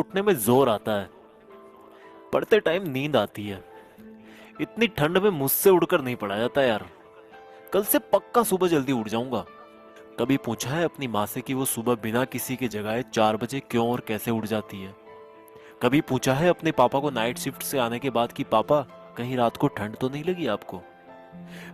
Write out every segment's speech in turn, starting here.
उठने में जोर आता है, पढ़ते टाइम नींद आती है। इतनी ठंड में मुझसे उड़कर नहीं पड़ा जाता यार। कल से पक्का सुबह जल्दी उठ जाऊंगा। कभी पूछा है अपनी माँ से कि वो सुबह बिना किसी के जगाए 4 बजे क्यों और कैसे उठ जाती है? कभी पूछा है अपने पापा को नाइट शिफ्ट से आने के बाद कि पापा, कहीं रात को ठंड तो नहीं लगी आपको?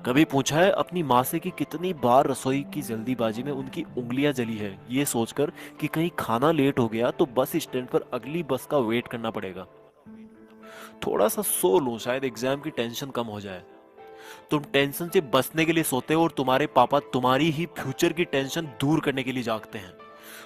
कभी पूछा है अपनी माँ से कि कितनी बार रसोई की जल्दीबाजी में उनकी उंगलियां जली है, ये सोचकर कि कहीं खाना लेट हो गया तो बस स्टैंड पर अगली बस का वेट करना पड़ेगा। थोड़ा सा सो लो, शायद एग्जाम की टेंशन कम हो जाए। तुम टेंशन से बचने के लिए सोते हो और तुम्हारे पापा तुम्हारी ही फ्यूचर की टेंशन दूर करने के लिए जागते हैं।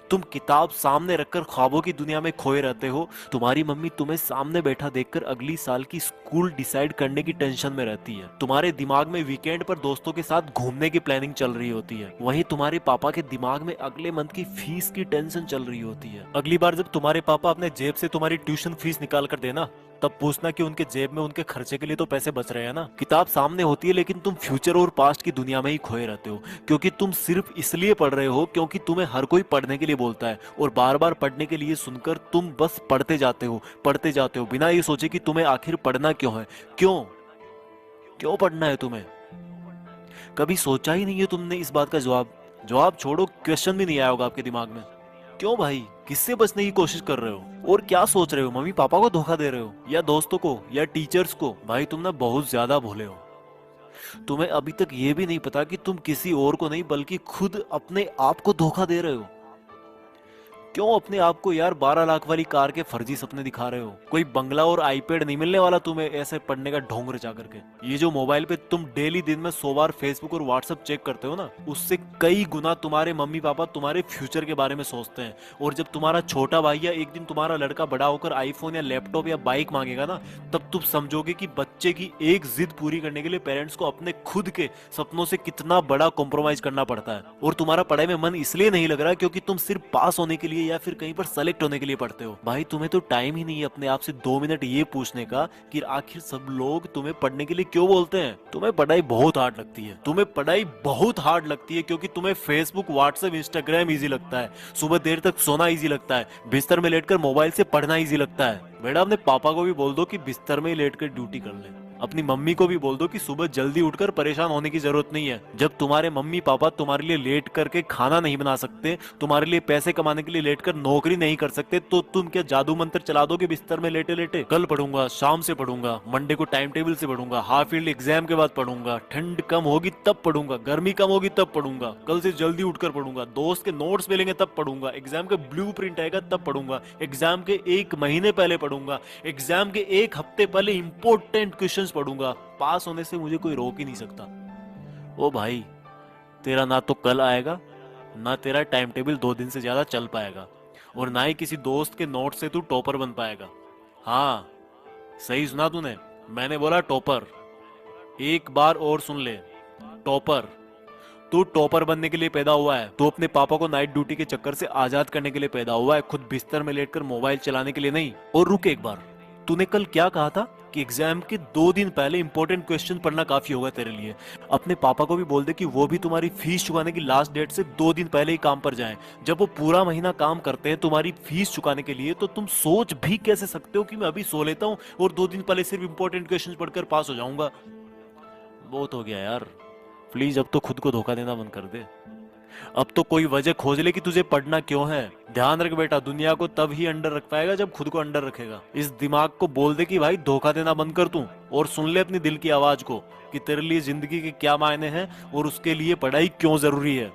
तुम किताब सामने रखकर ख्वाबों की दुनिया में खोए रहते हो। तुम्हारी मम्मी तुम्हें सामने बैठा देखकर अगली साल की स्कूल डिसाइड करने की टेंशन में रहती है। तुम्हारे दिमाग में वीकेंड पर दोस्तों के साथ घूमने की प्लानिंग चल रही होती है। वहीं तुम्हारे पापा के दिमाग में अगले मंथ की फीस की टेंशन चल रही होती है। अगली बार जब तुम्हारे पापा अपने जेब से तुम्हारी ट्यूशन फीस निकाल कर देना, तब पूछना कि उनके जेब में उनके खर्चे के लिए तो पैसे बच रहे हैं ना। किताब सामने होती है लेकिन तुम फ्यूचर और पास्ट की दुनिया में ही खोए रहते हो, क्योंकि तुम सिर्फ इसलिए पढ़ रहे हो क्योंकि तुम्हें हर कोई पढ़ने के लिए बोलता है, और बार बार पढ़ने के लिए सुनकर तुम बस पढ़ते जाते हो बिना ये सोचे कि तुम्हें आखिर पढ़ना क्यों है। क्यों क्यों पढ़ना है तुम्हें? कभी सोचा ही नहीं है तुमने इस बात का जवाब? जवाब छोड़ो, क्वेश्चन भी नहीं आया होगा आपके दिमाग में। क्यों भाई, किससे बचने की कोशिश कर रहे हो और क्या सोच रहे हो? मम्मी पापा को धोखा दे रहे हो या दोस्तों को या टीचर्स को? भाई तुम ना बहुत ज्यादा भोले हो। तुम्हें अभी तक ये भी नहीं पता कि तुम किसी और को नहीं बल्कि खुद अपने आप को धोखा दे रहे हो। क्यों अपने आप को यार 12 लाख वाली कार के फर्जी सपने दिखा रहे हो? कोई बंगला और आईपैड नहीं मिलने वाला तुम्हें ऐसे पढ़ने का ढोंग रचा करके। ये जो मोबाइल पे तुम डेली दिन में 100 बार फेसबुक और व्हाट्सएप चेक करते हो ना, उससे कई गुना तुम्हारे मम्मी पापा तुम्हारे फ्यूचर के बारे में सोचते हैं। और जब तुम्हारा छोटा भाई या एक दिन तुम्हारा लड़का बड़ा होकर आईफोन या लैपटॉप या बाइक मांगेगा ना, तब तुम समझोगे कि बच्चे की एक जिद पूरी करने के लिए पेरेंट्स को अपने खुद के सपनों से कितना बड़ा कॉम्प्रोमाइज करना पड़ता है। और तुम्हारा पढ़ाई में मन इसलिए नहीं लग रहा क्योंकि तुम सिर्फ पास होने के लिए या फिर कहीं पर सेलेक्ट होने के लिए पढ़ते हो। भाई तुम्हें तो टाइम ही नहीं है अपने आप से 2 मिनट ये पूछने का कि आखिर सब लोग तुम्हें पढ़ने के लिए क्यों बोलते हैं। तुम्हें पढ़ाई बहुत हार्ड लगती है, तुम्हें पढ़ाई बहुत हार्ड लगती है क्योंकि तुम्हें फेसबुक व्हाट्सएप इंस्टाग्राम इजी लगता है, सुबह देर तक सोना इजी लगता है, बिस्तर में लेटकर मोबाइल से पढ़ना इजी लगता है। बेटा अपने पापा को भी बोल दो कि बिस्तर में ही लेटकर ड्यूटी कर ले। अपनी मम्मी को भी बोल दो कि सुबह जल्दी उठकर परेशान होने की जरूरत नहीं है। जब तुम्हारे मम्मी पापा तुम्हारे लिए लेट करके खाना नहीं बना सकते, तुम्हारे लिए पैसे कमाने के लिए लेट कर नौकरी नहीं कर सकते, तो तुम क्या जादू मंत्र चला दोगे बिस्तर में लेटे लेटे? कल पढ़ूंगा, शाम से पढ़ूंगा, मंडे को टाइम टेबल से पढ़ूंगा, हाफ ईयरली एग्जाम के बाद पढ़ूंगा, ठंड कम होगी तब पढ़ूंगा, गर्मी कम होगी तब पढ़ूंगा, कल से जल्दी उठकर पढ़ूंगा, दोस्त के नोट्स मिलेंगे तब पढ़ूंगा, एग्जाम का ब्लू प्रिंट आएगा तब पढ़ूंगा, एग्जाम के 1 महीने पहले पढ़ूंगा, एग्जाम के 1 हफ्ते पहले इंपॉर्टेंट क्वेश्चंस पढ़ूंगा। पास होने से मुझे कोई रोक ही नहीं सकता। ओ भाई, तेरा ना तो कल आएगा, ना तेरा टाइम टेबल 2 दिन से ज्यादा चल पाएगा, और ना ही किसी दोस्त के नोट से तू टॉपर बन पाएगा। हाँ, सही सुना तूने, मैंने बोला टॉपर। एक बार और सुन ले, टॉपर। तू टॉपर बनने के लिए पैदा हुआ है, तू अपने पापा को नाइट ड्यूटी के चक्कर से आजाद करने के लिए पैदा हुआ है, खुद बिस्तर में लेटकर मोबाइल चलाने के लिए नहीं। और रुक एक बार, तूने कल क्या कहा था कि एग्जाम के 2 दिन पहले इंपॉर्टेंट क्वेश्चन पढ़ना काफी होगा तेरे लिए। अपने पापा को भी बोल दे कि वो भी तुम्हारी फीस चुकाने की लास्ट डेट से 2 दिन पहले ही काम पर जाएं। जब वो पूरा महीना काम करते हैं तुम्हारी फीस चुकाने के लिए, तो तुम सोच भी कैसे सकते हो कि मैं अभी सो लेता हूँ और 2 दिन पहले सिर्फ इंपॉर्टेंट क्वेश्चन पढ़कर पास हो जाऊंगा? बहुत हो गया यार, प्लीज अब तो खुद को धोखा देना बंद कर दे। अब तो कोई वजह खोज ले कि तुझे पढ़ना क्यों है। ध्यान रख बेटा, दुनिया को तब ही अंडर रख पाएगा जब खुद को अंडर रखेगा। इस दिमाग को बोल दे कि भाई धोखा देना बंद कर तू, और सुन ले अपनी दिल की आवाज को कि तेरे लिए जिंदगी के क्या मायने हैं और उसके लिए पढ़ाई क्यों जरूरी है।